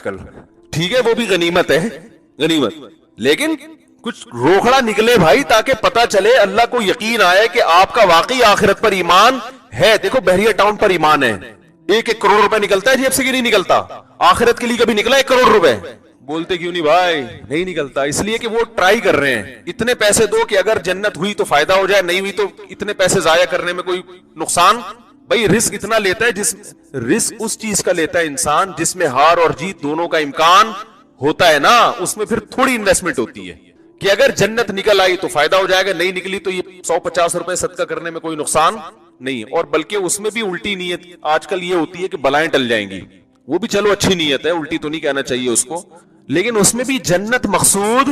کل ٹھیک ہے وہ بھی غنیمت ہے، غنیمت، لیکن کچھ روکھڑا نکلے بھائی تاکہ پتا چلے، اللہ کو یقین آئے کہ آپ کا واقعی آخرت پر ایمان ہے. دیکھو بحریہ ٹاؤن پر ایمان ہے، 1-1 کروڑ روپے نکلتا ہے جیب سے کہ نہیں نکلتا؟ آخرت کے لیے کبھی نکلا 1 کروڑ روپے؟ بولتے کیوں نہیں بھائی؟ نہیں نکلتا. اس لیے کہ وہ ٹرائی کر رہے ہیں، اتنے پیسے دو کہ اگر جنت ہوئی تو فائدہ ہو جائے، نہیں ہوئی تو اتنے پیسے ضائع کرنے میں کوئی نقصان. بھائی رسک اتنا لیتا ہے، رسک اس چیز کا لیتا ہے انسان جس میں ہار اور جیت دونوں کا امکان ہوتا ہے نا، اس میں پھر تھوڑی انویسٹمنٹ ہوتی ہے کہ اگر جنت نکل آئی تو فائدہ ہو جائے گا، نہیں نکلی تو یہ 150 روپے صدقہ کرنے میں کوئی نقصان نہیں. اور بلکہ اس میں بھی الٹی نیت آج کل یہ ہوتی ہے کہ بلائیں ٹل جائیں گی، وہ بھی چلو اچھی نیت ہے، الٹی تو نہیں کہنا چاہیے اس کو، لیکن اس میں بھی جنت مقصود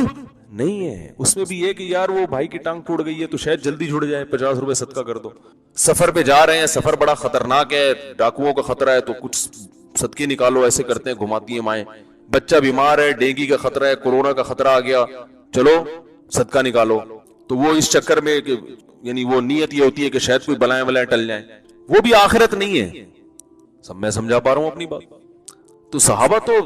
نہیں ہے. اس میں بھی یہ کہ یار وہ بھائی کی ٹانگ ٹوٹ گئی ہے تو شاید جلدی جڑ جائے، 50 روپے صدقہ کر دو. سفر پہ جا رہے ہیں، سفر بڑا خطرناک ہے، ڈاکوؤں کا خطرہ ہے تو کچھ صدقے نکالو، ایسے کرتے ہیں گھماتی ہیں مائیں. بچہ بیمار ہے، ڈینگی کا خطرہ ہے، کورونا کا خطرہ آ گیا، چلو صدقہ نکالو. تو وہ اس چکر میں یعنی وہ نیت یہ ہوتی ہے کہ شاید کوئی بلائیں ولائیں ٹل جائیں، وہ بھی آخرت نہیں ہے. سب میں سمجھا پا رہا ہوں اپنی بات؟ تو صحابہ تو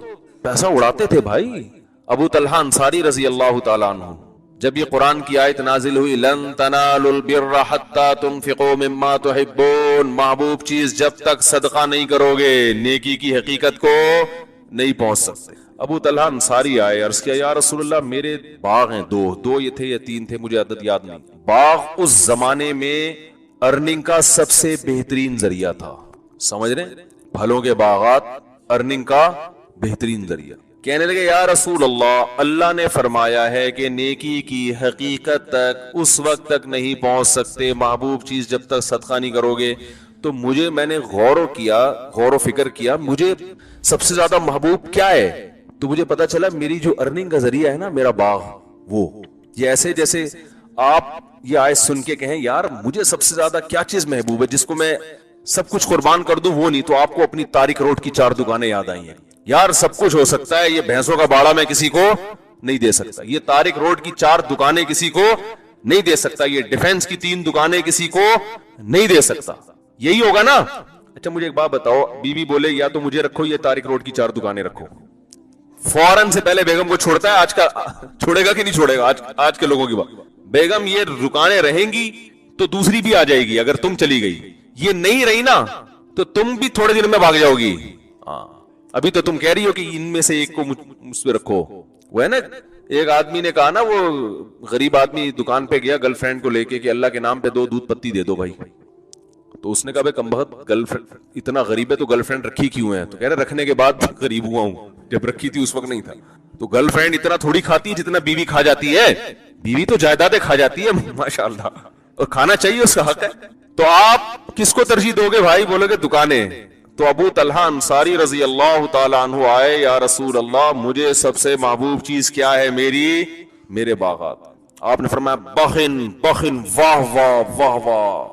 پیسہ اڑاتے تھے بھائی. ابو طلحہ انصاری رضی اللہ تعالیٰ عنہ، جب یہ قرآن کی آیت نازل ہوئی لن تنالوا البر حتی تنفقوا مما تحبون، محبوب چیز جب تک صدقہ نہیں کرو گے نیکی کی حقیقت کو نہیں پہنچ سکتے. ابو طلحہ انصاری آئے، عرض کیا یا رسول اللہ میرے باغ ہیں، دو یہ تھے یا 3 تھے، مجھے عدد یاد نہیں. باغ اس زمانے میں ارننگ کا سب سے بہترین ذریعہ تھا، سمجھ رہے ہیں؟ پھلوں کے باغات ارننگ کا بہترین ذریعہ. کہنے لگے یا رسول اللہ، اللہ نے فرمایا ہے کہ نیکی کی حقیقت تک اس وقت تک نہیں پہنچ سکتے محبوب چیز جب تک صدقہ نہیں کرو گے. تو میں نے غور و فکر کیا، مجھے سب سے زیادہ محبوب کیا ہے؟ تو مجھے پتا چلا میری جو ارننگ کا ذریعہ ہے نا، میرا باغ، وہ یہ ایسے جیسے آپ یہ آیت سن کے کہیں یار مجھے سب سے زیادہ کیا چیز محبوب ہے جس کو میں سب کچھ قربان کر دوں، وہ نہیں. تو آپ کو اپنی تارک روڈ کی 4 دکانیں یاد آئی ہیں. یار سب کچھ ہو سکتا ہے، یہ بھینسوں کا باڑا میں کسی کو نہیں دے سکتا، یہ طارق روڈ کی 4 دکانیں کسی کو نہیں دے سکتا، یہ ڈیفنس کی 3 دکانیں کسی کو نہیں دے سکتا. یہی ہوگا نا؟ اچھا مجھے ایک بات بتاؤ، بیوی بولے یا تو مجھے رکھو یہ طارق روڈ کی 4 دکانیں رکھو، فوراً سے پہلے بیگم کو چھوڑتا ہے؟ آج کا چھوڑے گا کہ نہیں چھوڑے گا؟ آج کے لوگوں کی بات، بیگم یہ دکانیں رہیں گی تو دوسری بھی آ جائے گی. اگر تم چلی گئی، یہ نہیں رہی نا تو تم بھی تھوڑے دن میں بھاگ جاؤ گی. ابھی تو تم کہہ رہی ہو کہ ان میں سے ایک کو مجھ پہ رکھو. وہ ہے نا ایک آدمی نے کہا نا، وہ غریب آدمی دکان پہ گیا گرل فرینڈ کو لے کے کہ اللہ کے نام پہ 2 دودھ پتی دے دو بھائی. تو اس نے کہا بھائی کمبخت گرل فرینڈ اتنا غریب ہے تو گرل فرینڈ رکھی کیوں ہے؟ تو کہہ رہے رکھنے کے بعد غریب ہوا ہوں، جب رکھی تھی اس وقت نہیں تھا. تو گرل فرینڈ اتنا تھوڑی کھاتی ہے جتنا بیوی کھا جاتی ہے، بیوی تو جائیدادیں کھا جاتی ہے ماشاءاللہ، اور کھانا چاہیے، اس کا حق ہے. تو آپ کس کو ترجیح دو گے بھائی؟ بولو گے دکانیں. تو ابو طلحہ انصاری رضی اللہ تعالیٰ عنہ آئے، یا رسول اللہ مجھے سب سے محبوب چیز کیا ہے؟ میرے باغات. آپ نے فرمایا بخن بخن، واہ واہ واہ واہ.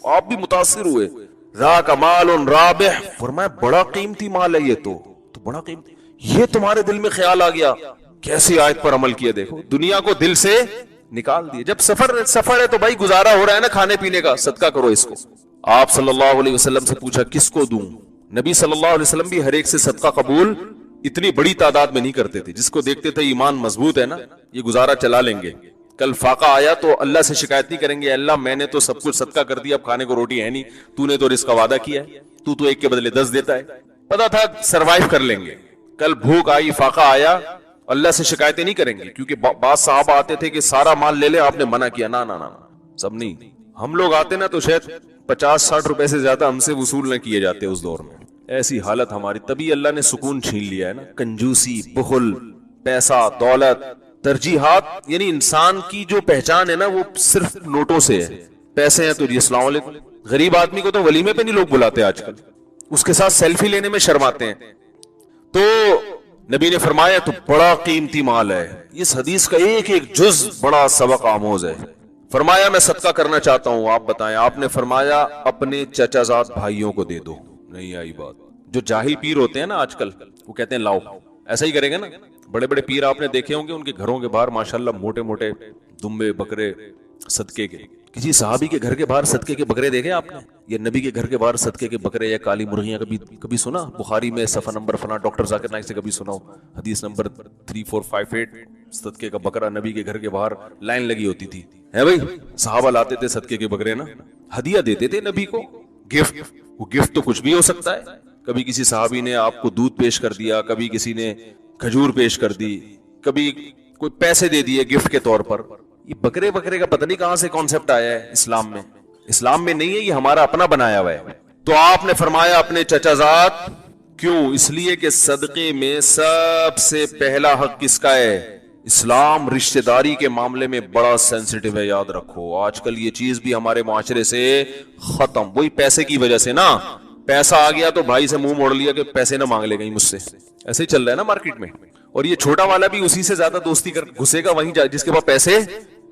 آپ بھی متاثر ہوئے. ذاک مال رابح، فرمایا بڑا قیمتی مال ہے یہ تو بڑا قیمتی. یہ تمہارے دل میں خیال آ گیا، کیسی آیت پر عمل کیا. دیکھو دنیا کو دل سے نکال دیے. جب سفر ہے تو بھائی گزارا ہو رہا ہے نا کھانے پینے کا، صدقہ کرو اس کو. آپ صلی اللہ علیہ وسلم سے پوچھا کس کو دوں؟ نبی صلی اللہ علیہ وسلم بھی ہر ایک سے صدقہ قبول اتنی بڑی تعداد میں نہیں کرتے تھے. جس کو دیکھتے تھے ایمان مضبوط ہے نا، یہ گزارا چلا لیں گے. کل فاقہ آیا تو اللہ سے شکایت نہیں کریں گے اللہ میں نے تو سب کچھ صدقہ کر دیا، اب کھانے کو روٹی ہے نہیں، تو نے تو رزق کا وعدہ کیا ہے، تو ایک کے بدلے 10 دیتا ہے. پتا تھا سروائیو کر لیں گے. کل بھوک آئی، فاقہ آیا، اللہ سے شکایتیں نہیں کریں گے. کیونکہ بعض صحابہ آتے تھے کہ سارا مال لے لے، آپ نے منع کیا. نا سب نہیں. ہم لوگ آتے نا تو شاید 50-60 روپے سے زیادہ ہم سے وصول نہ کیے جاتے اس دور میں. ایسی حالت ہماری، تبھی اللہ نے سکون چھین لیا ہے نا. کنجوسی، بخل، پیسہ، دولت، ترجیحات، یعنی انسان کی جو پہچان ہے نا وہ صرف نوٹوں سے ہے. پیسے ہیں تو جی السلام علیکم. غریب آدمی کو تو ولیمے پہ نہیں لوگ بلاتے آج کل، اس کے ساتھ سیلفی لینے میں شرماتے ہیں. تو نبی نے فرمایا تو بڑا قیمتی مال ہے. اس حدیث کا ایک ایک جز بڑا سبق آموز ہے. فرمایا میں صدقہ کرنا چاہتا ہوں، آپ بتائیں. آپ نے فرمایا اپنے چچا زاد بھائیوں کو دے دو. نہیں آئی بات. جو جاہل پیر ہوتے ہیں نا آج کل، وہ کہتے ہیں لاؤ، ایسا ہی کریں گے نا. بڑے بڑے پیر آپ نے دیکھے ہوں گے، ان کے گھروں کے باہر ماشاءاللہ موٹے موٹے دمبے بکرے صدقے کے. کسی صحابی کے گھر کے باہر صدقے کے بکرے دیکھے آپ نے؟ یا نبی کے گھر کے باہر صدقے کے بکرے یا کالی مرغیاں کبھی سنا؟ بخاری میں صفحہ نمبر فلاں ڈاکٹر ذاکر نائک سے کبھی سنا ہو؟ حدیث نمبر 3458 صدقے کا بکرا نبی کے گھر کے باہر لائن لگی ہوتی تھی، ہے بھائی؟ صحابہ لاتے تھے صدقے کے بکرے نا، ہدیہ دیتے تھے نبی کو، گفٹ۔ وہ گفٹ تو کچھ بھی ہو سکتا ہے، کبھی کسی صحابی نے آپ کو دودھ پیش کر دیا، کبھی کسی نے کھجور پیش کر دی، کبھی کوئی پیسے دے دیے گفٹ کے طور پر۔ یہ بکرے کا پتہ نہیں کہاں سے کانسیپٹ آیا ہے اسلام میں، اسلام میں نہیں ہے، یہ ہمارا اپنا بنایا ہوا ہے۔ تو آپ نے فرمایا اپنے چچا زاد، کیوں؟ اس لیے کہ صدقے میں سب سے پہلا حق کس کا ہے؟ اسلام رشتہ داری کے معاملے میں بڑا سینسیٹیو ہے، یاد رکھو۔ آج کل یہ چیز بھی ہمارے معاشرے سے ختم، وہی پیسے کی وجہ سے نا، پیسہ آ گیا تو بھائی سے منہ موڑ لیا کہ پیسے نہ مانگ لے کہیں مجھ سے، ایسے ہی چل رہا ہے نا مارکیٹ میں۔ اور یہ چھوٹا والا بھی اسی سے زیادہ دوستی کر گھسے گا وہیں جس کے پاس پیسے،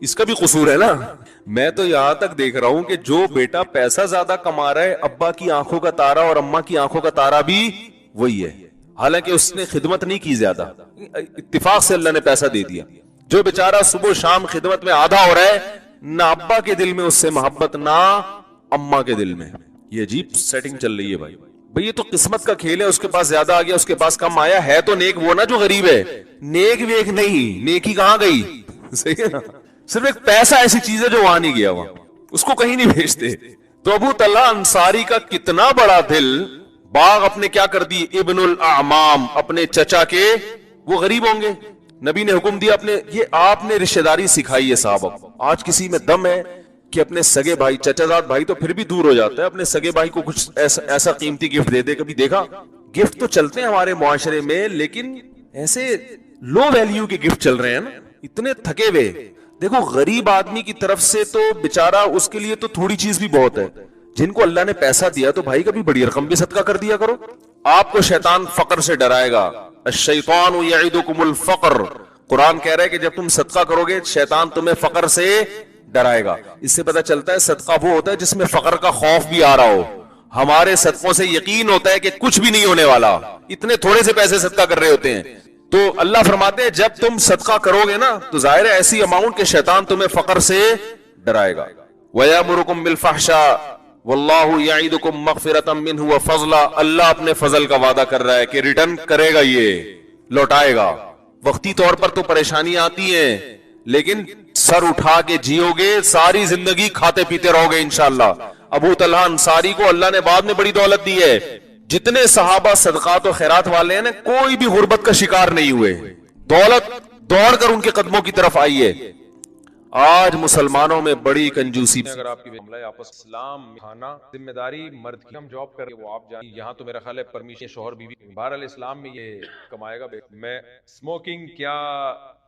اس کا بھی قصور ہے نا۔ میں تو یہاں تک دیکھ رہا ہوں کہ جو بیٹا پیسہ زیادہ کما رہا ہے، ابا کی آنکھوں کا تارا اور اماں کی آنکھوں کا تارا بھی وہی ہے، حالانکہ اس نے خدمت نہیں کی زیادہ، اتفاق سے اللہ نے پیسہ دے دیا۔ جو بیچارہ صبح و شام خدمت میں آدھا ہو رہا ہے، نہ ابا کے دل میں اس سے محبت، نہ اماں کے دل میں۔ یہ عجیب سیٹنگ چل رہی ہے بھائی۔ یہ تو قسمت کا کھیل ہے، اس کے پاس زیادہ آ گیا، اس کے پاس کم آیا ہے، تو نیک وہ نا جو غریب ہے، نیک ویک نہیں، نیکی کہاں گئی؟ صحیح ہے نا؟ صرف ایک پیسہ ایسی چیز ہے جو وہاں نہیں گیا، وہاں اس کو کہیں نہیں بھیجتے۔ تو ابو طلحہ انصاری کا کتنا بڑا دل، باغ اپنے کیا کر دی؟ ابن الاعمام، اپنے چچا کے، وہ غریب ہوں گے، نبی نے حکم دیا اپنے، یہ آپ نے رشتہ داری سکھائی ہے صاحب۔ آج کسی میں دم ہے کہ اپنے سگے بھائی، چچا زاد بھائی تو پھر بھی دور ہو جاتا ہے، اپنے سگے بھائی کو کچھ ایسا قیمتی گفٹ دے دے؟ کبھی دیکھا؟ گفٹ تو چلتے ہیں ہمارے معاشرے میں، لیکن ایسے لو ویلیو کے گفٹ چل رہے ہیں نا، اتنے تھکے ہوئے۔ دیکھو غریب آدمی کی طرف سے تو بیچارہ، اس کے لیے تو تھوڑی چیز بھی بہت ہے۔ جن کو اللہ نے پیسہ دیا تو بھائی کبھی بڑی رقم بھی صدقہ کر دیا کرو۔ آپ کو شیطان فقر سے ڈرائے گا، الشیطان یعدکم الفقر، قرآن کہہ رہا ہے کہ جب تم صدقہ کرو گے شیطان تمہیں فقر سے ڈرائے گا۔ اس سے پتہ چلتا ہے صدقہ وہ ہوتا ہے جس میں فقر کا خوف بھی آ رہا ہو۔ ہمارے صدقوں سے یقین ہوتا ہے کہ کچھ بھی نہیں ہونے والا، اتنے تھوڑے سے پیسے صدقہ کر رہے ہوتے ہیں۔ تو اللہ فرماتے ہیں جب تم صدقہ کرو گے نا تو ظاہر ہے ایسی اماؤنٹ کہ شیطان تمہیں فقر سے ڈرائے گا۔ وَيَأْمُرُكُمْ بِالْفَحْشَاءِ وَاللَّهُ يَعِدُكُمْ مَغْفِرَةً مِّنْهُ وَفَضْلًا، اللہ اپنے فضل کا وعدہ کر رہا ہے کہ ریٹرن کرے گا، یہ لوٹائے گا۔ وقتی طور پر تو پریشانی آتی ہیں، لیکن سر اٹھا کے جیو گے، ساری زندگی کھاتے پیتے رہو گے انشاءاللہ۔ ابو طلحہ انصاری کو اللہ نے بعد میں بڑی دولت دی ہے۔ جتنے صحابہ صدقات و خیرات والے ہیں نا، کوئی بھی غربت کا شکار نہیں ہوئے، دولت دوڑ کر ان کے قدموں کی طرف آئی ہے۔ آج مسلمانوں میں بڑی کنجوسی، اگر آپ کی معاملہ ہے آپس اسلام میں کھانا ذمہ داری مرد کی، ہم جاب کر وہ آپ جائیں، یہاں تو میرا خیال ہے پرمیشن شوہر بیوی، بہرحال اسلام میں یہ کمائے گا۔ میں اسموکنگ کیا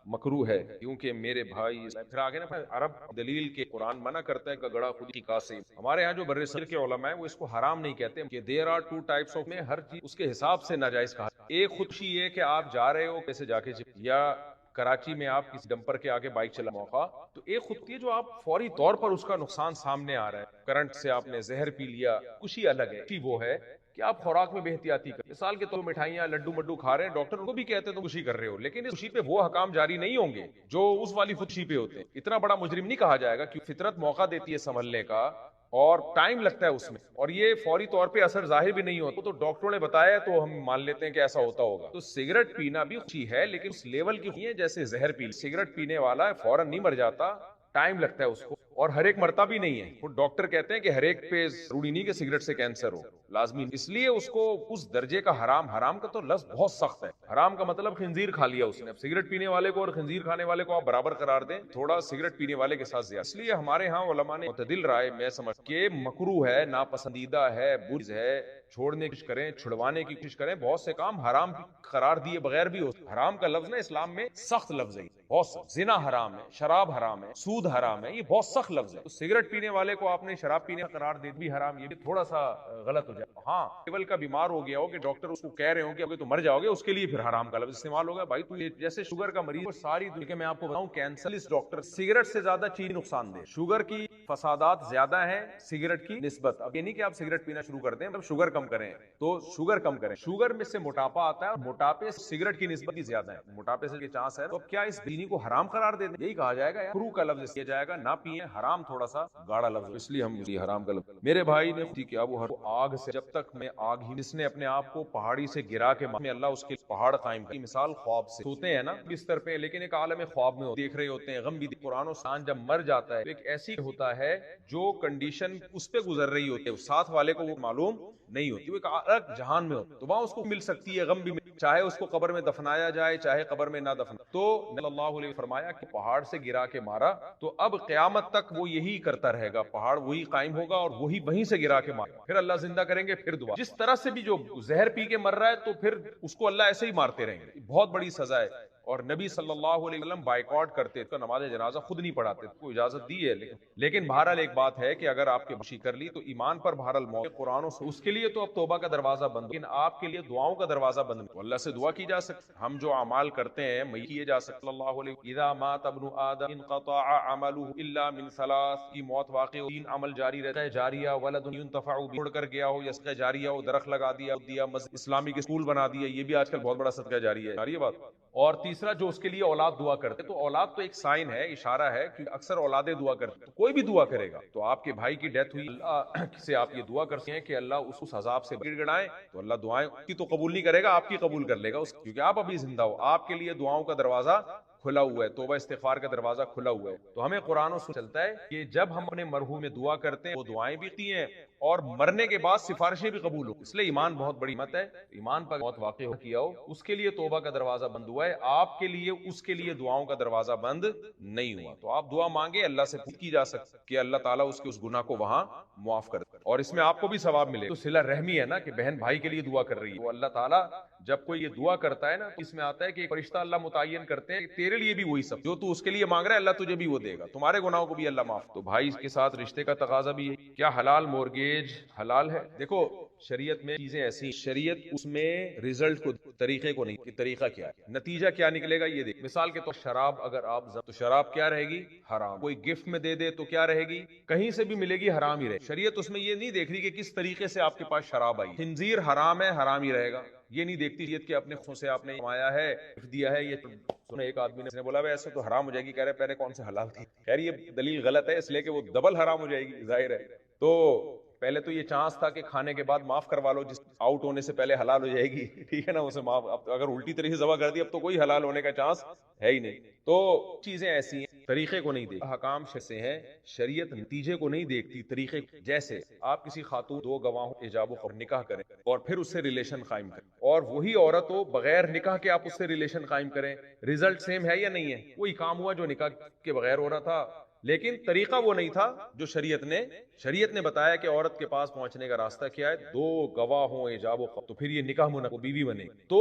مکروہ ہے کیونکہ میرے بھائی، پھر آگے نا عرب دلیل کے قرآن منع کرتا ہے کہ گڑا خود کی کاسے۔ ہمارے ہاں جو برصغیر کے علماء ہیں وہ اس کو حرام نہیں کہتے کہ there are two types of, میں ہر چیز اس کے حساب سے ناجائز کہا۔ ایک خودشی یہ کہ آپ جا رہے ہو کیسے جا کے، یا کراچی میں آپ کسی ڈمپر کے آگے بائک چلا موقع، تو ایک خود کی جو آپ فوری طور پر اس کا نقصان سامنے آ رہا ہے، کرنٹ سے آپ نے زہر پی لیا، خوشی الگ ہے۔ خوشی وہ ہے کہ آپ خوراک میں بے احتیاطی کریں، مثال کے طور مٹھائیاں لڈو مڈو کھا رہے ہیں، ڈاکٹر ان کو بھی کہتے ہیں تو خوشی کر رہے ہو، لیکن اس خوشی پہ وہ حکام جاری نہیں ہوں گے جو اس والی خوشی پہ ہوتے ہیں۔ اتنا بڑا مجرم نہیں کہا جائے گا کیونکہ فطرت موقع دیتی ہے سنبھلنے کا، اور ٹائم لگتا ہے اس میں، اور یہ فوری طور پہ اثر ظاہر بھی نہیں ہوتا۔ تو ڈاکٹروں نے بتایا تو ہم مان لیتے ہیں کہ ایسا ہوتا ہوگا۔ تو سگریٹ پینا بھی خوشی ہے، لیکن اس لیول کی نہیں ہے جیسے زہر پی، سگریٹ پینے والا فوراً نہیں مر جاتا، ٹائم لگتا ہے اس کو، اور ہر ایک مرتا بھی نہیں ہے۔ وہ ڈاکٹر کہتے ہیں کہ ہر ایک پہ ضروری نہیں کہ سگریٹ سے کینسر ہو، لازمی، اس لیے اس کو اس درجے کا حرام، حرام کا تو لفظ بہت سخت ہے، حرام کا مطلب خنزیر کھا لیا اس نے۔ اب سگریٹ پینے والے کو اور خنزیر کھانے والے کو آپ برابر قرار دیں، تھوڑا سگریٹ پینے والے کے ساتھ زیادہ۔ اس لیے ہمارے ہاں علماء نے معتدل رائے میں سمجھ کے مکروہ ہے، ناپسندیدہ ہے، برز ہے، چھوڑنے کی کوشش کریں، چھڑوانے کی کوشش کریں۔ بہت سے کام حرام قرار دیے بغیر بھی ہو، حرام کا لفظ نا اسلام میں سخت لفظ ہے، بہت سخت۔ زنا حرام ہے، شراب حرام ہے، سود حرام ہے، یہ بہت سخت لفظ ہے۔ تو سگریٹ پینے والے کو آپ نے شراب پینے کا قرار دے بھی حرام، یہ بھی تھوڑا سا غلط ہو جائے۔ ہاں لیول کا بیمار ہو گیا ہو کہ ڈاکٹر اس کو کہہ رہے ہوں کہ ابھی تو مر جاؤ گے، اس کے لیے پھر حرام کا لفظ استعمال ہوگا۔ بھائی تو جیسے شوگر کا مریض، ساری دنیا میں آپ کو بتاؤں کینسر ڈاکٹر، سگریٹ سے زیادہ چیز نقصان دہ، شوگر کی فسادات زیادہ ہیں سگریٹ کی نسبت۔ اب یہ نہیں کہ آپ سگریٹ پینا شروع کر دیں، مطلب شوگر کم کریں، تو شوگر کم کریں، شوگر میں سے موٹاپا آتا ہے، اور موٹاپے سگریٹ کی نسبت بھی زیادہ ہے، موٹاپے سے چانس ہے۔ تو کیا اس چینی کو حرام قرار دے دیں, یہی کہا جائے گا. کرو کا لفظ کیا جائے گا, نہ پیئیں. حرام تھوڑا سا گاڑا لفظ, اس لیے ہم حرام کا لفظ. میرے بھائی نے کیا وہ آگ سے, جب تک میں آگ ہی, جس نے اپنے آپ کو پہاڑی سے گرا کے میں اللہ اس کے پہاڑ قائم کی مثال خواب سے. سوتے ہیں نا بستر پہ, لیکن ایک عالم خواب میں دیکھ رہے ہوتے ہیں, غم بھی. قرآن و سان جب مر جاتا ہے تو ایک ایسی ہوتا ہے جو کنڈیشن اس پہ گزر رہی ہوتی ہے, ساتھ والے کو وہ معلوم نہیں ہوتی, وہ ایک الگ جہان میں ہوتا, تو وہاں اس کو مل سکتی ہے, غم بھی چاہے اس کو قبر میں دفنایا جائے چاہے قبر میں نہ دفنا. تو نبی اللہ علیہ فرمایا کہ پہاڑ سے گرا کے مارا, تو اب قیامت تک وہ یہی کرتا رہے گا, پہاڑ وہی قائم ہوگا اور وہی وہیں سے گرا کے مارا, پھر اللہ زندہ کریں گے, پھر دعا. جس طرح سے بھی جو زہر پی کے مر رہا ہے تو پھر اس کو اللہ ایسے ہی مارتے رہیں گے, بہت بڑی سزا ہے. اور نبی صلی اللہ علیہ وسلم بائیکاٹ کرتے تو نماز جنازہ خود نہیں پڑھاتے, کو اجازت دی ہے, لیکن بہرحال ایک بات ہے کہ اگر آپ کے بخشی کر لی تو ایمان پر بہرحال موت, قرآن سے اس کے لیے تو اب توبہ کا دروازہ بند, لیکن آپ کے لیے دعاؤں کا دروازہ بند, تو اللہ سے دعا کی جا سکتی. ہم جو اعمال کرتے ہیں وہی کیے جا سکتے. اللہ علیہ اذا مات ابن آدم انقطع عمله الا من ثلاث, کی موت واقع ہو, تین عمل جاری رہتا ہے, جاریہ ولد ينتفع به, چھوڑ کر گیا ہو, یا صدقہ جاریہ ہو, درخت لگا دیا, مسجد اسلامی کے اسکول بنا دیا, یہ بھی آج کل بہت بڑا صدقہ جاریہ ہے, جاری بات. اور تیسرا جو اس کے لیے اولاد دعا کرتے, تو اولاد تو ایک سائن ہے, اشارہ ہے کہ اکثر اولادیں دعا کرتے, تو کوئی بھی دعا کرے گا. تو آپ کے بھائی کی ڈیتھ ہوئی, اللہ سے آپ یہ دعا کر سکتے ہیں کہ اللہ اس عذاب سے گڑ گڑائے, تو اللہ دعائیں کی تو قبول نہیں کرے گا, آپ کی قبول کر لے گا, کیونکہ آپ ابھی زندہ ہو, آپ کے لیے دعاؤں کا دروازہ کھلا ہوا ہے, توبہ استغفار کا دروازہ کھلا ہوا ہے. تو ہمیں قرآن و سنت چلتا ہے کہ جب ہم اپنے مرحوم میں دعا کرتے ہیں وہ دعائیں بھی کی ہیں اور مرنے کے بعد سفارشیں بھی قبول ہو, اس لیے ایمان بہت بڑی مت ہے. ایمان پر بہت واقع ہو کیا ہو, اس کے لیے توبہ کا دروازہ بند ہوا ہے, آپ کے لیے اس کے لیے دعاؤں کا دروازہ بند نہیں ہوا. تو آپ دعا مانگے, اللہ سے کی جا سکتی کہ اللہ تعالیٰ اس کے اس گناہ کو وہاں معاف کر دے, اور اس میں آپ کو بھی ثواب ملے. تو صلہ رحمی ہے نا کہ بہن بھائی کے لیے دعا کر رہی ہے, وہ اللہ تعالیٰ جب کوئی یہ دعا کرتا ہے نا, اس میں آتا ہے کہ ایک فرشتہ اللہ متعین کرتے ہیں کہ تیرے لیے بھی وہی سب, جو تو اس کے لیے مانگ رہا ہے اللہ تجھے بھی وہ دے گا, تمہارے گناہوں کو بھی اللہ معاف. تو بھائی کے ساتھ رشتے کا تقاضا بھی ہے. کیا حلال مورگیج حلال ہے؟ دیکھو شریعت میں چیزیں ایسی, شریعت اس میں رزلٹ کو, طریقے کو نہیں, کہ طریقہ کیا ہے, نتیجہ کیا نکلے گا یہ دیکھ. مثال کے طور شراب اگر آپ تو شراب کیا رہے گی, حرام. کوئی گفٹ میں دے دے تو کیا رہے گی, کہیں سے بھی ملے گی حرام ہی رہے. شریعت اس میں یہ نہیں دیکھ رہی کہ کس طریقے سے آپ کے پاس شراب آئی. خنزیر حرام ہے, حرام ہی رہے گا, یہ نہیں دیکھتی شریعت کہ اپنے خون سے آپ نے کمایا ہے, دیا ہے. یہ سنا ایک آدمی نے بولا ایسے تو حرام ہو جائے گی, کہہ رہے پہلے کون سے حلال تھی. خیر یہ دلیل غلط ہے, اس لیے کہ وہ ڈبل حرام ہو جائے گی, ظاہر ہے. تو پہلے تو یہ چانس تھا کہ کھانے کے بعد معاف کروا لو, جس آؤٹ ہونے سے پہلے حلال ہو جائے گی, ٹھیک ہے نا, اسے معاف. اب اگر الٹی طریقے سے ذبح کر دی اب تو کوئی حلال ہونے کا چانس ہے ہی نہیں. تو چیزیں ایسی ہیں, طریقے کو نہیں دیکھتی. حکام سے ہیں, شریعت نتیجے کو نہیں دیکھتی, طریقے. جیسے آپ کسی خاتون دو گواہوں ایجاب و قبول نکاح کریں اور پھر اس سے ریلیشن قائم کریں, اور وہی عورت ہو بغیر نکاح کے آپ اس سے ریلیشن قائم کریں, رزلٹ سیم ہے یا نہیں ہے؟ وہی کام ہوا جو نکاح کے بغیر ہو رہا تھا, لیکن طریقہ وہ نہیں تھا جو شریعت نے بتایا کہ عورت کے پاس پہنچنے کا راستہ کیا ہے, دو گواہ ہوں ایجاب و قبول, تو پھر یہ نکاح منعقد, بیوی بنے. تو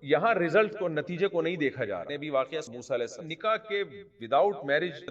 یہاں رزلٹ کو, نتیجے کو نہیں دیکھا جا رہا. بھی واقعہ موسیٰ علیہ السلام نکاح کے وداؤٹ میرج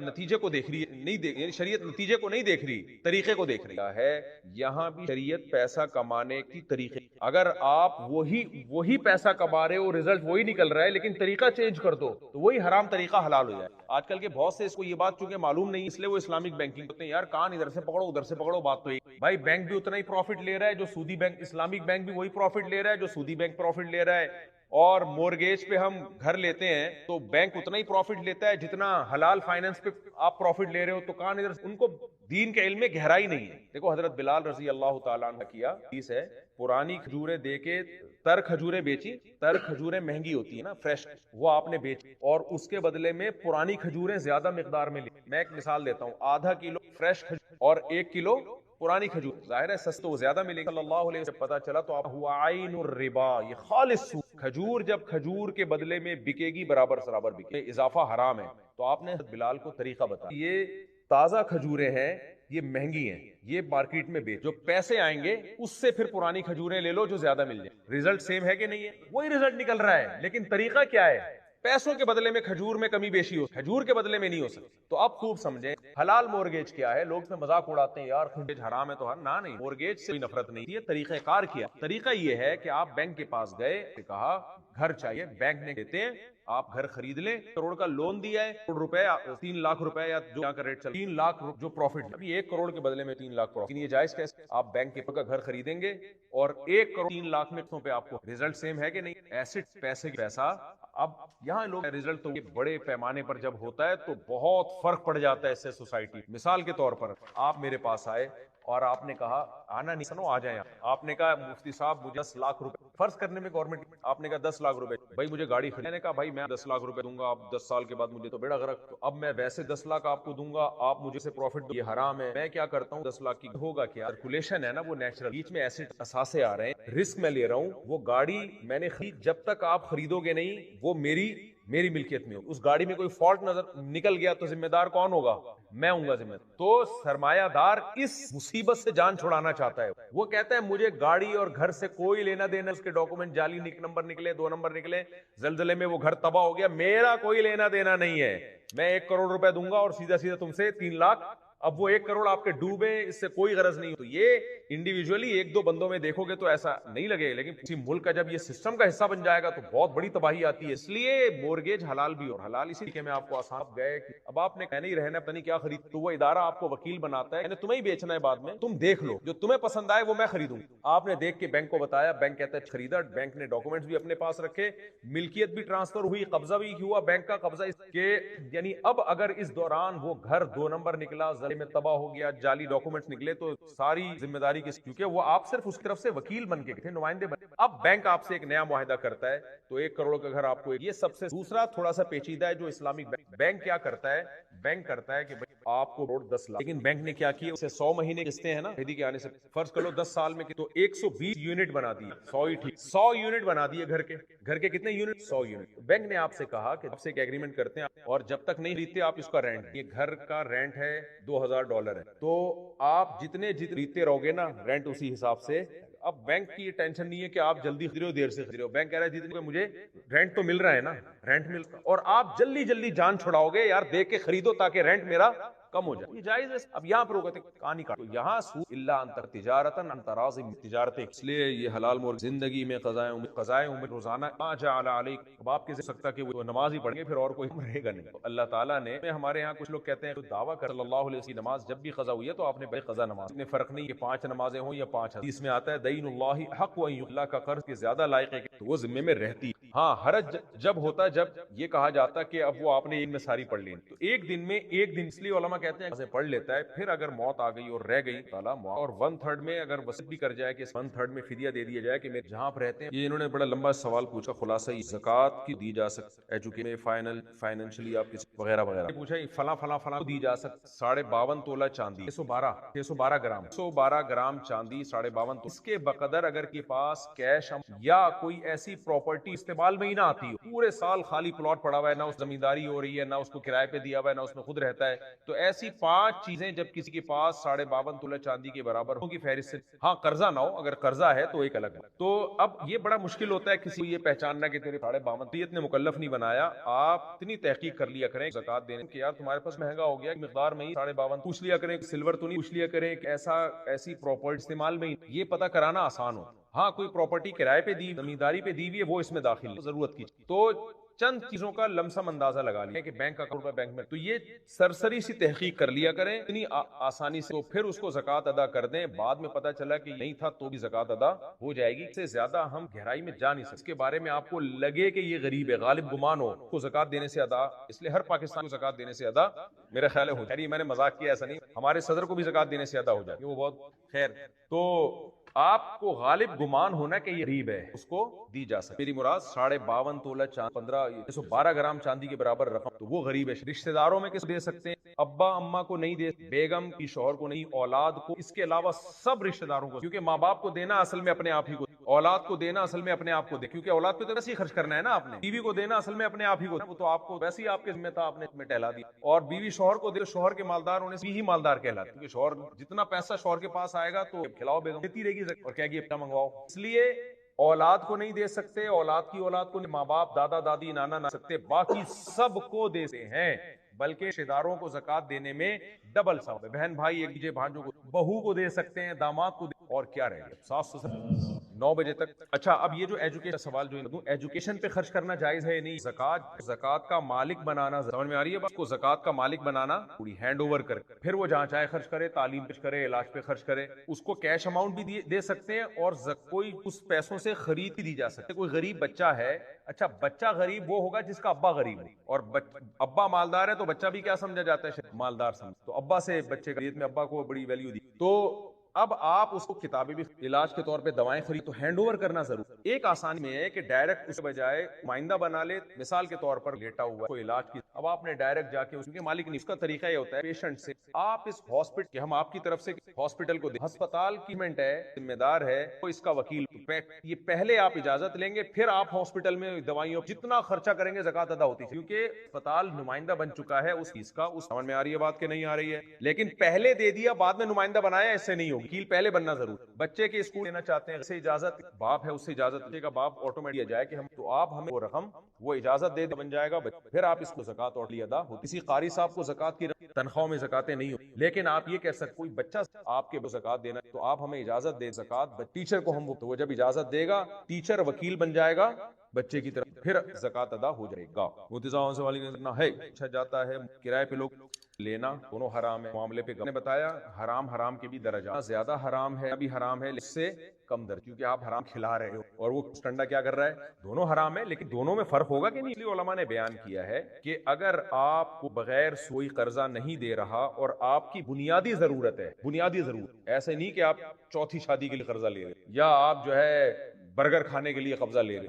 نتیجے کو دیکھ رہی ہے, نہیں دیکھ, یعنی شریعت نتیجے کو نہیں دیکھ رہی, طریقے کو دیکھ رہی ہے. یہاں بھی شریعت پیسہ کمانے کی طریقے, اگر آپ وہی پیسہ کما رہے ہو, رزلٹ وہی نکل رہا ہے, لیکن طریقہ چینج کر دو تو وہی حرام طریقہ حلال ہو جائے. آج کل کے بہت سے اس کو یہ بات چونکہ معلوم نہیں, اس لیے وہ اسلامک بینکنگ کرتے ہیں. یار کان ادھر سے پکڑو ادھر سے پکڑو, بات تو ایک. بھائی بینک بھی اتنا ہی پروفٹ لے رہا ہے جو سودی بینک, اسلامک بینک بھی وہی پروفٹ لے رہا ہے جو سودی بینک پروفٹ لے رہا ہے. اور مورگیج پہ ہم گھر لیتے ہیں تو بینک اتنا ہی پروفٹ لیتا ہے جتنا حلال فائنانس پہ آپ پروفٹ لے رہے ہو. تو کان ادھر, ان کو دین کے علم میں گہرائی نہیں ہے. دیکھو حضرت بلال رضی اللہ تعالیٰ عنہ کیا حدیث ہے, پرانی کھجوریں دے کے تر کھجوریں بیچی, تر کھجوریں مہنگی ہوتی ہیں نا, فریش, وہ آپ نے بیچی اور اس کے بدلے میں پرانی کھجوریں زیادہ مقدار میں لی. میں ایک مثال دیتا ہوں, آدھا کلو فریش اور 1 کلو پرانی کھجور, ظاہر ہے سستے وہ زیادہ ملے گی. صلی اللہ علیہ وسلم پتہ چلا تو آپ ہوا عین الربا, یہ خالص سود. کھجور جب کھجور کے بدلے میں بکے گی برابر برابر بکے, اضافہ حرام ہے. تو آپ نے بلال کو طریقہ بتایا, یہ تازہ کھجوریں ہیں, یہ مہنگی ہیں, یہ مارکیٹ میں بیچ, جو پیسے آئیں گے اس سے پھر پرانی کھجوریں لے لو جو زیادہ مل جائیں. رزلٹ سیم ہے کہ نہیں ہے؟ وہی رزلٹ نکل رہا ہے, لیکن طریقہ کیا ہے؟ پیسوں کے بدلے میں کھجور میں کمی بیشی ہو, کھجور کے بدلے میں نہیں ہو سکتی. تو آپ خوب سمجھیں حلال مورگیج کیا ہے. لوگ اس میں مذاق اڑاتے ہیں, یار مورگیج حرام ہے تو نہ, نہیں, مورگیج سے کوئی نفرت نہیں. یہ طریقہ کار کیا, طریقہ یہ ہے کہ آپ بینک کے پاس گئے, کہا گھر چاہیے، بینک نے دیتے ہیں، آپ گھر خرید لیں، کروڑ کا لون دیا ہے، کروڑ روپے 3 لاکھ روپے یا جو یہاں کا ریٹ چل 3 لاکھ جو پروفٹ، ابھی 1 کروڑ کے بدلے میں 3 لاکھ پروفٹ، یہ جائز کیسے؟ آپ بینک کے کا گھر خریدیں گے اور 1 کروڑ 3 لاکھ میں پہ آپ کو ریزلٹ سیم ہے کہ نہیں؟ ایسٹ پیسے کی پیسہ، اب یہاں لوگ ریزلٹ تو بڑے پیمانے پر جب ہوتا ہے تو بہت فرق پڑ جاتا ہے اس سے سوسائٹی. مثال کے طور پر آپ میرے پاس آئے اور آپ نے کہا آنا نہیں سنو آ جائیں آپ نے کہا مفتی صاحب مجھے 10 لاکھ روپے فرض کرنے میں گورنمنٹ آپ نے کہا 10 لاکھ روپے بھائی مجھے گاڑی خریدنے، میں نے کہا بھائی میں 10 لاکھ روپے دوں گا، آپ 10 سال کے بعد مجھے تو بیڑا غرق، تو اب میں ویسے 10 لاکھ آپ کو دوں گا، آپ مجھے سے پروفٹ، یہ حرام ہے. میں کیا کرتا ہوں 10 لاکھ کی ہوگا کیا سرکولیشن ہے نا وہ نیچرل، بیچ میں ایسے اثاثے آ رہے ہیں، رسک میں لے رہا ہوں، وہ گاڑی میں نے خرید جب تک آپ خریدو گے نہیں وہ میری ملکیت میں ہو، اس گاڑی میں کوئی فالٹ نظر نکل گیا تو ذمہ دار کون ہوگا؟ میں ہوں گا ذمہ دار. تو سرمایہ دار اس مصیبت سے جان چھڑانا چاہتا ہے، وہ کہتا ہے مجھے گاڑی اور گھر سے کوئی لینا دینا، اس کے ڈاکومنٹ جعلی نمبر نکلے 2 نمبر نکلے، زلزلے میں وہ گھر تباہ ہو گیا، میرا کوئی لینا دینا نہیں ہے، میں 1 کروڑ روپے دوں گا اور سیدھا سیدھا تم سے 3 لاکھ، اب وہ 1 کروڑ آپ کے ڈوبے، اس سے کوئی غرض نہیں. تو یہ انڈیویجولی 1-2 بندوں میں دیکھو گے تو ایسا نہیں لگے، لیکن کسی ملک کا جب یہ سسٹم کا حصہ بن جائے گا تو بہت بڑی تباہی آتی ہے. اس لیے مورگیج حلال بھی، اور حلال اسی لیے میں آپ کو آسان گئے کہ اب آپ نے کہنا ہی رہنا پتہ نہیں کیا خرید، تو وہ ادارہ آپ کو وکیل بناتا ہے، یعنی تمہیں ہی بیچنا ہے، بعد میں تم دیکھ لو جو تمہیں پسند آئے وہ میں خریدوں. آپ نے دیکھ کے بینک کو بتایا، بینک کہتا ہے خریدا، بینک نے ڈاکومنٹس بھی اپنے پاس رکھے، ملکیت بھی ٹرانسفر ہوئی، قبضہ بھی ہوا، بینک کا قبضہ کہ یعنی اب اگر اس دوران وہ گھر 2 نمبر نکلا، زلزلے میں تباہ ہو گیا، جعلی ڈاکومنٹس نکلے، تو ساری ذمہ داری کس، کیونکہ وہ آپ صرف اس طرف سے وکیل بن کے تھے، نمائندے بن. اب بینک آپ سے ایک نیا معاہدہ کرتا ہے تو 1 کروڑ کا گھر آپ کو، یہ سب سے دوسرا تھوڑا سا پیچیدہ ہے جو اسلامک بینک کیا کرتا ہے، بینک کرتا ہے کہ آپ کو 10 لاکھ، لیکن بینک نے کیا کیا، اسے 100 مہینے قسطیں ہیں نا شادی کے آنے سے، فرض کر لو 10 سال میں تو 120 یونٹ بنا دیے، 100 ہی ٹھیک، 100 یونٹ بنا دیے گھر کے کتنے یونٹ؟ 100 یونٹ. بینک نے آپ سے کہا کہ آپ سے ایک ایگریمنٹ کرتے ہیں اور جب تک نہیں خریدتے آپ اس کا رینٹ، یہ گھر کا رینٹ ہے $2000 ہے، تو آپ جتنے خریدتے رہو گے نا رینٹ اسی حساب سے. اب بینک کی یہ ٹینشن نہیں ہے کہ آپ جلدی خرید رہے ہو دیر سے خرید رہے ہو، بینک کہہ رہا ہے جتنے مجھے رینٹ تو مل رہا ہے نا، رینٹ مل رہا ہے، اور آپ جلدی جان چھڑاؤ گے یار دیکھ کے خریدو تاکہ رینٹ میرا کم ہو جائے، یہ جائز ہے. اب یہاں پر کہتے ہیں کہانی کاٹو، یہاں سود الا انتر تجارتن انتراض تجارتیں، اس لیے یہ حلال مور زندگی میں قضائے عمر روزانہ ما جعل علیک، اب آپ کیسے سکتا کہ وہ نماز ہی پڑھیں گے پھر اور کوئی رہے گا نہیں. تو اللہ تعالیٰ نے ہمارے یہاں کچھ لوگ کہتے ہیں تو دعویٰ کر صلی اللہ علیہ وسلم نماز جب بھی قضا ہوئی ہے تو آپ نے بے قضا نماز، اتنے فرق نہیں کہ 5 نمازیں ہوں یا 5 اس میں آتا ہے دین اللہ حق و اللہ کا قرض کے زیادہ لائق ہے تو وہ ذمے میں رہتی. ہاں حرج جب ہوتا ہے جب یہ کہا جاتا کہ اب وہ آپ نے ان میں ساری پڑھ لی تو ایک دن میں ایک دن، اس لیے علماء کہتے ہیں پڑھ لیتا ہے، پھر اگر موت آ گئی اور رہ گئی تعالیٰ اور 1/3 میں اگر وصیت بھی کر جائے کہ 1/3 میں فدیہ دے دیا جائے کہ میں جہاں پر رہتے ہیں. یہ انہوں نے بڑا لمبا سوال پوچھا، خلاصہ زکوٰۃ کی دی جا سکتی، ایجوکیشن فائنینشلی آپ کسی وغیرہ وغیرہ پوچھا فلاں دی جا سکتی. 52.5 تولہ چاندی، 612 گرام 612 گرام چاندی 52.5 اس کے بقدر اگر کے پاس کیش یا کوئی ایسی پراپرٹی استعمال میں ہی نہ آتی ہو، پورے سال خالی پلاٹ پڑا ہوا ہے، نہ اس زمینداری ہو رہی ہے، نہ اس کو کرائے پہ دیا ہوا ہے، نہ اس میں خود رہتا ہے، تو ایسی 5 چیزیں جب کسی کے پاس 52.5 تولہ چاندی کے برابر ہوں کی فہرست سے، ہاں قرضہ نہ ہو، اگر قرضہ ہے تو ایک الگ ہے. تو اب یہ بڑا مشکل ہوتا ہے کسی کو یہ پہچاننا کہ تیرے 52 نے مکلف نہیں بنایا. آپ اتنی تحقیق کر لیا کریں زکوٰۃ دینے کہ یار تمہارے پاس مہنگا ہو گیا مقدار میں ہی 52 پوچھ لیا کریں، سلور تو نہیں پوچھ لیا کریں کہ ایسی پراپرٹی استعمال میں ہی، یہ پتہ کرانا آسان ہو. ہاں کوئی پراپرٹی کرائے پہ دی، زمینداری پہ دی ہوئی ہے، وہ اس میں داخل ضرورت کی، تو چند چیزوں کا لمسم اندازہ لگا لیا کہ بینک اکاؤنٹ میں بینک میں، تو یہ سرسری سی تحقیق کر لیا کریں اتنی آسانی سے، تو پھر اس کو زکوٰۃ ادا کر دیں. بعد میں پتہ چلا کہ نہیں تھا تو بھی زکوٰۃ ادا ہو جائے گی. اس سے زیادہ ہم گہرائی میں جا نہیں سکتے. اس کے بارے میں آپ کو لگے کہ یہ غریب ہے، غالب گمان ہو کو زکوٰۃ دینے سے ادا، اس لیے ہر پاکستانی کو زکوٰۃ دینے سے ادا میرا خیال ہے ہو جائے. میں نے مذاق کیا، ایسا نہیں، ہمارے صدر کو بھی زکوٰۃ دینے سے ادا ہو جائے، وہ بہت خیر. تو آپ کو غالب گمان ہونا کہ یہ غریب ہے، اس کو دی جا سکتی. میری مراد 52.5 تولہ چاندی 112 گرام چاندی کے برابر رقم، تو وہ غریب ہے. رشتہ داروں میں کس دے سکتے ہیں؟ ابا اماں کو نہیں دے، بیگم کی شوہر کو نہیں، اولاد کو، اس کے علاوہ سب رشتہ داروں کو، کیونکہ ماں باپ کو دینا اصل میں اپنے آپ ہی کو، اولاد کو دینا اصل میں اپنے آپ کو دے، کیونکہ اولاد پہ تو ویسے ہی خرچ کرنا ہے نا آپ نے. بیوی کو دینا اصل میں اپنے آپ ہی کو، وہ تو آپ کو ویسے ہی آپ کے ذمہ تھا، آپ نے اس میں ٹہلا دیا. اور بیوی شوہر کو دے، شوہر کے مالدار ہونے سے بھی ہی مالدار کہلاتے، کیونکہ شوہر جتنا پیسہ شوہر کے پاس آئے گا تو کھلاؤ بیگم دیتی رہے گی اور کہے گی اپنا منگواؤ. اس لیے اولاد کو نہیں دے سکتے، اولاد کی اولاد کو ماں باپ دادا دادی نانا نہ سکتے، باقی سب کو دیتے ہیں. بلکہ رشتہ داروں کو زکوٰۃ دینے میں ڈبل ثواب ہے. بہن بھائی ایک دوسرے بھانجوں کو، بہو کو دے سکتے ہیں، داماد کو اور کیا رہ گیا 9 بجے تک. اچھا اب یہ جو ایجوکیشن سوال جو ایجوکیشن پہ خرچ کرنا جائز ہے نہیں, زکات کا مالک بنانا, سمجھ میں آ رہی ہے بات کو, زکات کا مالک بنانا پوری ہینڈ اوور کر پھر وہ جہاں چاہے خرچ کرے, تعلیم پہ کرے, علاج پہ خرچ کرے. اس کو کیش اماؤنٹ بھی دے سکتے ہیں اور کوئی اس پیسوں سے خرید بھی دی جا سکتے. کوئی غریب بچہ ہے, اچھا بچہ غریب وہ ہوگا جس کا ابا غریب ہے, اور ابا مالدار ہے تو بچہ بھی کیا سمجھا جاتا ہے, مالدار سمجھ. تو ابا سے بچے کا میں ابا کو بڑی ویلیو دی. تو اب آپ اس کو کتابیں بھی, علاج کے طور پہ دوائیں خرید, تو ہینڈ اوور کرنا ضرور. ایک آسانی میں ہے کہ ڈائریکٹ اس بجائے نمائندہ بنا لے, مثال کے طور پر لیٹا ہوا کوئی علاج کی, اب آپ نے ڈائریکٹ جا کے اس کے مالک نہیں, اس کا طریقہ یہ ہوتا ہے پیشنٹ سے آپ اس ہاسپٹل, ہم آپ کی طرف سے ہاسپٹل کو دیں, ہسپتال کی منٹ ہے, ذمہ دار ہے وہ اس کا وکیل, یہ پہلے آپ اجازت لیں گے پھر آپ ہاسپٹل میں دوائیوں جتنا خرچہ کریں گے زکات ادا ہوتی ہے, کیونکہ اسپتال نمائندہ بن چکا ہے اس چیز کا. اس سمجھ میں آ رہی ہے بات کہ نہیں آ رہی ہے؟ لیکن پہلے دے دیا بعد میں نمائندہ بنایا, اس سے نہیں ہوگی. وکیل پہلے بننا ضرور. بچے کے اسکول لینا چاہتے ہیں, اسے اجازت, باپ ہے اس سے اجازت لے گا, باپ آٹومیٹک جائے کہ ہم, تو آپ ہمیں وہ رقم وہ اجازت دے بن جائے گا, پھر آپ اس کو زکات اور ادا ہو. کسی قاری صاحب کو زکات کی تنخواہ میں زکاتیں نہیں ہو, لیکن آپ یہ کہہ سکتے کوئی بچہ آپ کے زکات دینا تو آپ ہمیں اجازت دے زکات. ٹیچر کو ہم, تو وہ جب اجازت دے گا ٹیچر وکیل بن جائے گا بچے کی طرف, پھر زکات ادا ہو جائے گا. متضاون سے والی نہ ہے, اچھا جاتا ہے کرائے پہ لوگ لینا, دونوں حرام ہے. معاملے پہ نے بتایا حرام کے بھی درجات, زیادہ حرام ہے ابھی حرام ہے, اس سے کم درجہ, کیونکہ آپ حرام کھلا رہے ہو اور وہ ٹنڈا کیا کر رہا ہے. دونوں حرام ہے لیکن دونوں میں فرق ہوگا کہ نہیں. اس لیے علماء نے بیان کیا ہے کہ اگر آپ کو بغیر کوئی قرضہ نہیں دے رہا اور آپ کی بنیادی ضرورت ہے, بنیادی ضرورت, ایسے نہیں کہ آپ چوتھی شادی کے لیے قرضہ لے رہے یا آپ جو ہے برگر کھانے کے لیے قرضہ لے رہے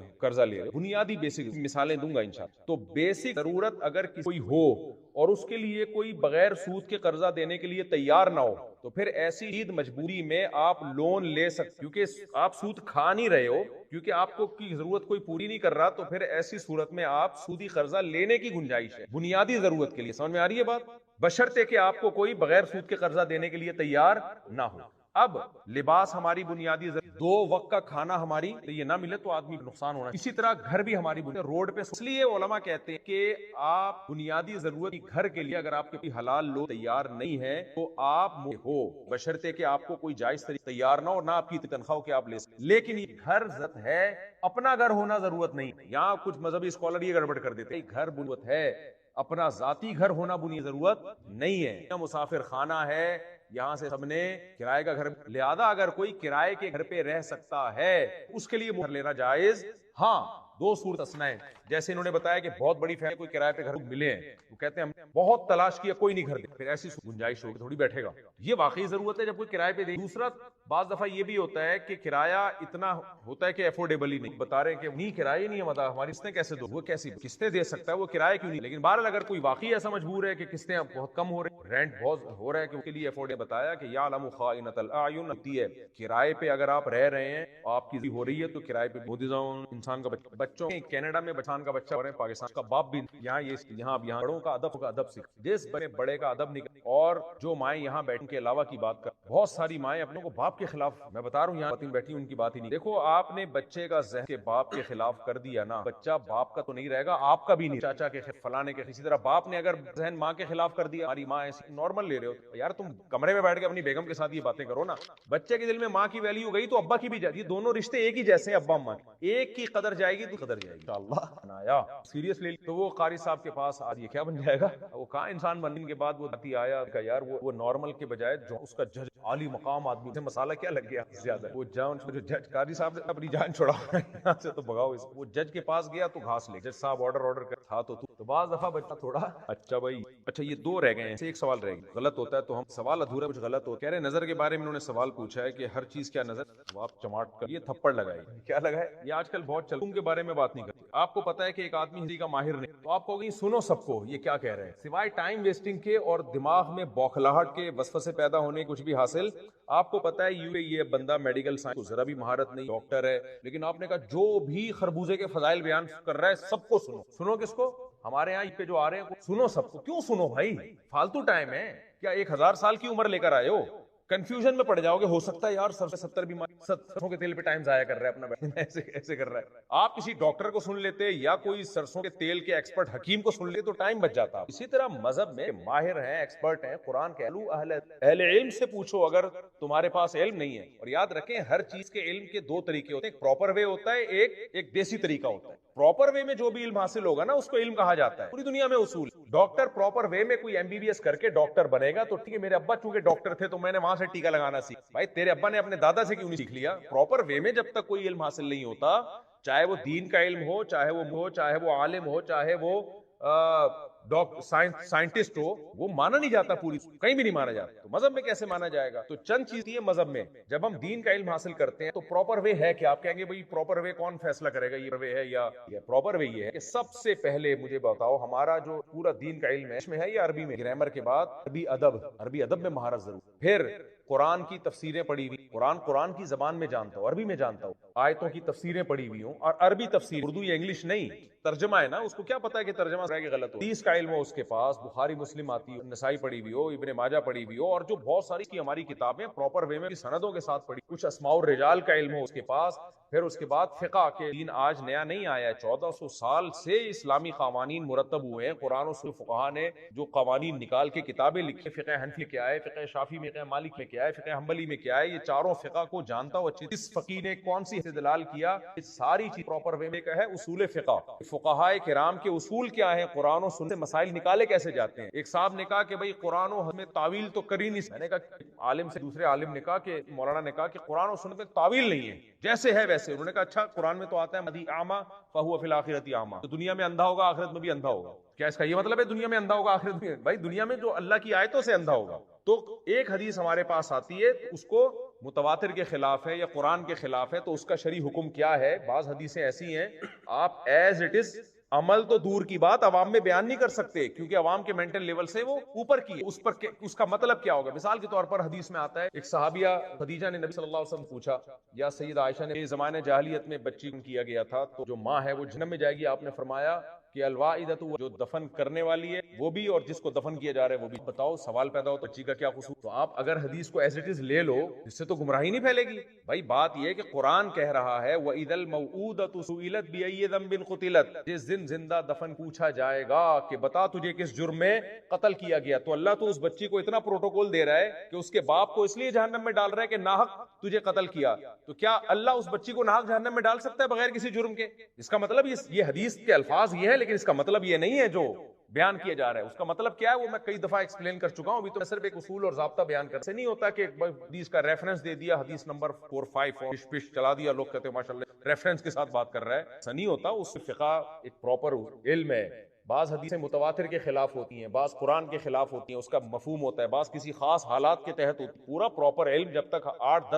ہو, بنیادی بیسک مثالیں دوں گا انشاءاللہ. تو بیسک ضرورت اگر کوئی ہو اور اس کے لیے کوئی بغیر سود کے قرضہ دینے کے لیے تیار نہ ہو, تو پھر ایسی شدید مجبوری میں آپ لون لے سکتے, کیونکہ آپ سود کھا نہیں رہے ہو, کیونکہ آپ کو کی ضرورت کوئی پوری نہیں کر رہا, تو پھر ایسی صورت میں آپ سودی قرضہ لینے کی گنجائش ہے بنیادی ضرورت کے لیے. سمجھ میں آ رہی ہے بات؟ بشرطے کہ آپ کو کوئی بغیر سود کے قرضہ دینے کے لیے تیار نہ ہو. اب لباس ہماری بنیادی ضرورت, 2 وقت کا کھانا ہماری یہ نہ ملے تو آدمی کو نقصان ہونا. اسی طرح گھر بھی ہماری بنیادی, روڈ پہ, اس لیے علماء کہتے ہیں کہ آپ بنیادی ضرورت گھر کے لیے اگر آپ کے حلال لوگ تیار نہیں ہے تو آپ ہو, بشرطے کہ آپ کو کوئی جائز طریقہ تیار نہ ہو, نہ آپ کی تنخواہ کے آپ لے سکتے. لیکن یہ گھر ضرورت ہے, اپنا گھر ہونا ضرورت نہیں. یہاں کچھ مذہبی اسکالر یہ گڑبڑ کر دیتے ہیں, گھر ضرورت ہے, اپنا ذاتی گھر ہونا بنیادی ضرورت نہیں ہے. مسافر خانہ ہے, یہاں سے سب نے کرائے کا گھر, لہذا اگر کوئی کرائے کے گھر پہ رہ سکتا ہے اس کے لیے مہر لینا جائز. ہاں 2 صورت اسنائیں, جیسے انہوں نے بتایا کہ بہت بڑی فیملی کوئی کرائے پہ گھر ملے ہیں, وہ کہتے ہیں ہم بہت تلاش کیا کوئی نہیں گھر دے, پھر ایسی گنجائش ہوگی تھوڑی بیٹھے گا, یہ واقعی ضرورت ہے جب کوئی کرائے پہ دے. دوسرا بعض دفعہ یہ بھی ہوتا ہے کہ کرایہ اتنا ہوتا ہے کہ افورڈیبل ہی نہیں, بتا رہے ہیں کہ نہیں کرایہ نہیں ہے, ہماری قسطیں کیسے دو, وہ کیسی قسطیں دے سکتا ہے, وہ کرایہ کیوں نہیں. لیکن بہرحال اگر کوئی واقعی ایسا مجبور ہے کہ قسطیں بہت کم ہو رہی, رینٹ بہت ہو رہا ہے کہ اس کے لیے افورڈ, بتایا کہ یعلم خائنۃ الاعین ہوتی ہے, کرائے پہ اگر آپ رہ رہے ہیں آپ کی ہو رہی ہے تو کرائے پہ انسان کا بچوں کینیڈا میں بچان کا بچہ ہو رہے ہیں, پاکستان کا باپ بھی یہاں بڑوں کا ادب سیکھ, جس بڑے کا ادب نکل, اور جو مائیں یہاں بیٹھنے کے علاوہ کی بات کر, بہت ساری مائیں اپنوں کو باپ کے خلاف, میں بتا رہا ہوں یہاں بیٹھی ان کی بات ہی نہیں. دیکھو آپ نے بچے کا ذہن کے باپ کے خلاف کر دیا نا, بچہ باپ کا تو نہیں رہے گا, آپ کا بھی نہیں, چاچا کے فلانے کے. اسی طرح باپ نے اگر ذہن ماں کے خلاف کر دیا, ہماری ماں ایسی نارمل لے رہے ہو یار, تم کمرے میں بیٹھ کے اپنی بیگم کے ساتھ یہ باتیں کرو نا. بچے کے دل میں ماں کی ویلیو گئی تو ابا کی بھی جاتی ہے, دونوں رشتے ایک ہی جیسے ہیں, ابا ماں ایک کی قدر جائے گی تو قدر جائے گی انشاءاللہ. بنایا سیریسلی, تو وہ قاری صاحب کے پاس آج یہ کیا بن جائے گا, وہ کہاں انسان بننے کے بعد وہ آیا کہ یار وہ نارمل کے بجائے جو اس کا جج عالی مقام آدمی سے مسئلہ کیا لگ گیا زیادہ, وہ جو جج قاری صاحب نے اپنی جان چھوڑا یہاں سے تو بگاؤ اس, وہ جج کے پاس گیا تو گھاس لے, جج صاحب آرڈر کر تھا تو بعض دفعہ بچہ تھوڑا اچھا بھائی. اچھا یہ 2 رہ گئے ہیں, ایک سوال رہ گیا, غلط ہوتا ہے تو ہم سوال ادھورا, کچھ غلط ہو. کہہ رہے نظر کے بارے میں انہوں نے سوال پوچھا ہے کہ ہر چیز کیا نظر, آپ چماٹ کر یہ تھپڑ لگائے, کیا لگائے, یہ آج کل بہت چل, کے بارے میں بات نہیں کرتے. آپ کو پتا ہے کہ ایک آدمی ہندی کا ماہر نہیں, تو آپ کہو گے سنو سب کو یہ کیا کہہ رہے ہیں, سوائے ٹائم ویسٹنگ کے اور دماغ میں بوکھلاہٹ کے وسوسے پیدا ہونے کچھ بھی حاصل. آپ کو پتا ہے یہ بندہ میڈیکل سائنس کو ذرا بھی مہارت نہیں, ڈاکٹر ہے, لیکن آپ نے کہا جو بھی خربوزے کے فضائل بیان کر رہا ہے سب کو سنو کس کو, ہمارے یہاں پہ جو آ رہے ہیں سنو سب کو. کیوں سنو بھائی, فالتو ٹائم ہے کیا, 1000 سال کی عمر لے کر آئے ہو, کنفیوژن میں پڑ جاؤ گے. ہو سکتا ہے یار سر سے 70 بیماری سرسوں کے تیل پہ ٹائم ضائع کر رہا ہے اپنا, ایسے ایسے کر رہا ہے. آپ کسی ڈاکٹر کو سن لیتے یا کوئی سرسوں کے تیل کے ایکسپرٹ حکیم کو سن لیتے تو ٹائم بچ جاتا. اسی طرح مذہب میں ماہر ہیں, ایکسپرٹ ہیں, قرآن کے اہل علم سے پوچھو اگر تمہارے پاس علم نہیں ہے. اور یاد رکھیں ہر چیز کے علم کے دو طریقے ہوتے ہیں, ایک پراپر وے ہوتا ہے, ایک دیسی طریقہ ہوتا ہے. پراپر وے میں جو بھی علم حاصل ہوگا نا اس کو علم کہا جاتا ہے. پوری دنیا میں اصول, ڈاکٹر پراپر وے میں کوئی MBBS کر کے ڈاکٹر بنے گا تو ٹھیک ہے, میرے ابا چونکہ ڈاکٹر تھے تو میں نے وہاں سے ٹیکا لگانا سیکھ. بھائی تیرے ابا نے اپنے دادا سے کیوں نہیں سیکھ لیا؟ پراپر وے میں جب تک کوئی علم حاصل نہیں ہوتا, چاہے وہ دین کا علم ہو, چاہے وہ عالم ہو, چاہے وہ سائنٹسٹ ہو, وہ مانا نہیں جاتا, پوری کہیں بھی نہیں مانا جاتا. تو مذہب میں کیسے مانا جائے گا؟ تو چند چیزیں ہیں مذہب میں. جب ہم دین کا علم حاصل کرتے ہیں تو پراپر وے ہے کہ آپ کہیں گے بھائی پراپر وے کون فیصلہ کرے گا, یہ وے ہے یا پراپر وے یہ ہے کہ سب سے پہلے مجھے بتاؤ ہمارا جو پورا دین کا علم ہے اس میں ہے یا عربی میں؟ گرامر کے بعد عربی ادب میں مہارت ضرور. پھر قرآن کی تفسیریں پڑھی ہوئی, قرآن کی زبان میں جانتا ہوں, عربی میں جانتا ہوں, آیتوں کی تفسیریں پڑھی ہوئی ہوں, اور عربی تفسیر, اردو یا انگلش نہیں, ترجمہ ہے نا, اس کو کیا پتا ہے کہ ترجمہ ہے کہ غلط ہو. حدیث کا علم ہو اس کے پاس, بخاری مسلم آتی ہو, نسائی پڑھی ہوئی ہو, ابن ماجہ پڑھی ہوئی ہو, اور جو بہت ساری کی ہماری کتابیں پراپر وے میں سندوں کے ساتھ پڑھی, کچھ اسماء الرجال کا علم ہو اس کے پاس. پھر اس کے بعد فقہ کے دین آج نیا نہیں آیا ہے, 1400 سال سے اسلامی قوانین مرتب ہوئے ہیں. قرآن و سنت فقہا نے جو قوانین نکال کے کتابیں لکھی, فقہ حنفی کیا ہے, فقہ شافعی میں کیا ہے, مالک میں کیا ہے, فقہ حنبلی میں کیا ہے, یہ چاروں فقہ کو جانتا ہو اچھی. اس فقیہ نے کون سی استدلال کیا, یہ ساری چیز پراپر وے میں ہے. اصول فقہ, فقہائے کرام کے اصول کیا ہیں, قرآن و سنت سے مسائل نکالے کیسے جاتے ہیں. ایک صاحب نے کہا کہ بھائی قرآن و حدیث میں تعویل تو کری نہیں. میں نے کہا عالم سے دوسرے عالم نے کہا کہ مولانا نے کہا کہ قرآن و سنت میں تعویل نہیں ہے, جیسے ہے ویسے. انہوں نے کہا اچھا قرآن میں تو آتا ہے مدی اعما فہو فی الآخرۃ اعما, تو دنیا میں اندھا ہوگا آخرت میں بھی اندھا ہوگا. کیا اس کا یہ مطلب ہے دنیا میں اندھا ہوگا آخرت میں؟ بھائی دنیا میں جو اللہ کی آیتوں سے اندھا ہوگا. تو ایک حدیث ہمارے پاس آتی ہے, اس کو متواتر کے خلاف ہے یا قرآن کے خلاف ہے, تو اس کا شرعی حکم کیا ہے؟ بعض حدیثیں ایسی ہیں آپ ایز اٹ از, عمل تو دور کی بات عوام میں بیان نہیں کر سکتے کیونکہ عوام کے مینٹل لیول سے وہ اوپر کی ہے. اس کا مطلب کیا ہوگا؟ مثال کے طور پر حدیث میں آتا ہے, ایک صحابیہ خدیجہ نے نبی صلی اللہ علیہ وسلم پوچھا, یا سید عائشہ نے, زمانے جاہلیت میں بچی کیا گیا تھا تو جو ماں ہے وہ جہنم میں جائے گی. آپ نے فرمایا کہ الوائدۃ, جو دفن کرنے والی ہے وہ بھی اور جس کو دفن کیا جا رہا ہے وہ بھی. بتاؤ سوال پیدا ہو تو بچی کا کیا قصور؟ تو آپ اگر حدیث کو ایز اٹ از لے لو, اس سے تو گمراہی نہیں پھیلے گی. بھائی بات یہ ہے کہ قرآن کہہ رہا ہے وَإِذَا الْمَوْءُودَةُ سُئِلَتْ بِأَيِّ ذَنبٍ قُتِلَتْ, جس دن زندہ دفن پوچھا جائے گا کہ بتا تجھے کس جرم میں قتل کیا گیا. تو اللہ تو اس بچی کو اتنا پروٹوکول دے رہا ہے کہ اس کے باپ کو اس لیے جہنم میں ڈال رہا ہے کہ ناحق تجھے قتل کیا. تو کیا اللہ اس بچی کو ناحق جہنم میں ڈال سکتا ہے بغیر کسی جرم کے؟ اس کا مطلب یہ حدیث کے الفاظ یہ ہے, لیکن اس کا مطلب یہ نہیں ہے جو بیان کیا جا رہا ہے. اس کا مطلب کیا ہے وہ میں کئی دفعہ ایکسپلین کر چکا ہوں. ابھی تو صرف ایک اصول اور ضابطہ بیان کر سے نہیں ہوتا کہ حدیث کا ریفرنس دے دیا, حدیث نمبر 4-5 اور پش چلا دیا, لوگ کہتے ہیں ماشاءاللہ ریفرنس کے ساتھ بات کر رہا ہے. ایسا نہیں ہوتا. اس فقہ ایک پراپر علم ہے. بعض حدیثیں متواتر کے خلاف ہوتی ہیں, بعض قرآن کے خلاف ہوتی ہیں, اس کا مفہوم ہوتا ہے, بعض کسی خاص حالات کے تحت ہوتی ہے. پورا پراپر علم جب تک 8-10